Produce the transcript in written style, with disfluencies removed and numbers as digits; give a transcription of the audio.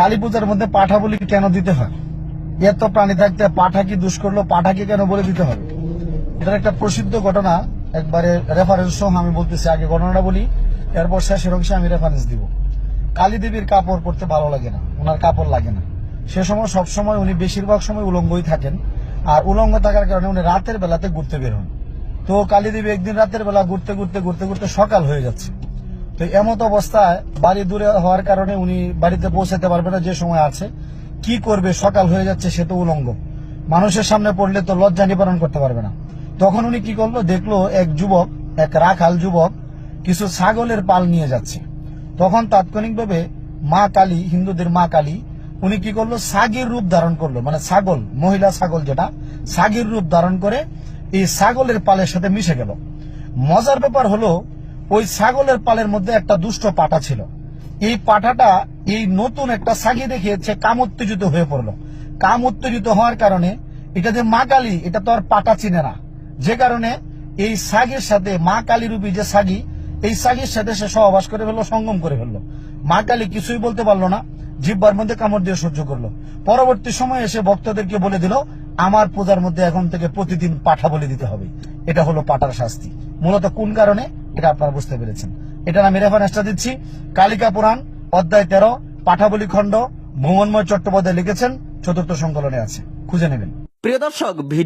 কালী পূজার মধ্যে পাঠা বলি কেন দিতে হয়? এত প্রাণী থাকতে পাঠা কি দুষ করলো, পাঠাকে কেন বলে দিতে হবে? এটার একটা প্রসিদ্ধ ঘটনা, একবারে রেফারেন্স সহ আমি বলতেছি। আগে ঘটনাটা বলি, এরপর শেষের অংশে আমি রেফারেন্স দিব। কালী দেবীর কাপড় পরতে ভালো লাগে না, ওনার কাপড় লাগে না। সে সময় সবসময় উনি বেশিরভাগ সময় উলঙ্গই থাকেন, আর উলঙ্গ থাকার কারণে উনি রাতের বেলাতে ঘুরতে বের হন। তো কালী দেবী একদিন রাতের বেলা ঘুরতে ঘুরতে ঘুরতে ঘুরতে সকাল হয়ে যাচ্ছে। তো এমত অবস্থায় বাড়ি দূরে হওয়ার কারণে উনি বাড়িতে পৌঁছাতে পারবে না যে সময় আছে। কি করবে, সকাল হয়ে যাচ্ছে, সে তো উলঙ্গ, মানুষের সামনে পড়লে তো লজ্জা নিবারণ করতে পারবে না। তখন উনি কি করলো, দেখলো এক যুবক, এক রাখাল যুবক কিছু ছাগলের পাল নিয়ে যাচ্ছে। তখন তাৎক্ষণিকভাবে মা কালী, হিন্দুদের মা কালী, উনি কি করলো, ছাগির রূপ ধারণ করলো, মানে ছাগল, মহিলা ছাগল যেটা, ছাগির রূপ ধারণ করে এই ছাগলের পালের সাথে মিশে গেল। মজার ব্যাপার হলো, ওই ছাগলের পালের মধ্যে একটা দুষ্ট পাঠা ছিল। এই পাঠাটা এই নতুন একটা ছাগি দেখিয়েছে, কাম উত্তেজিত হয়ে পড়লো। কাম উত্তেজিত হওয়ার কারণে এটা যে মা কালী, এটা তো আর পাঠা চিনে না, যে কারণে এই ছাগির সাথে, মা কালী রূপী যে ছাগি, এই ছাগির সাথে সে সহবাস করে ফেললো, সঙ্গম করে ফেললো। মা কালী কিছুই বলতে পারলো না, জিহ্বার মধ্যে কামড় দিয়ে সহ্য করলো। পরবর্তী সময়ে এসে ভক্তদেরকে বলে দিল, আমার পূজার মধ্যে এখন থেকে প্রতিদিন পাঠা বলি দিতে হবে। এটা হলো পাঠার শাস্তি। মূলত কোন কারণে, এটা আপনারা বুঝতে পেরেছেন। এটা আমি রেফারেন্সটা দিচ্ছি, কালিকা পুরাণ অধ্যায় 13, পাঠাবলি খণ্ড, ভুবনময় চট্টোপাধ্যায় লিখেছেন, 4th সংকলনে আছে, খুঁজে নেবেন। প্রিয় দর্শক,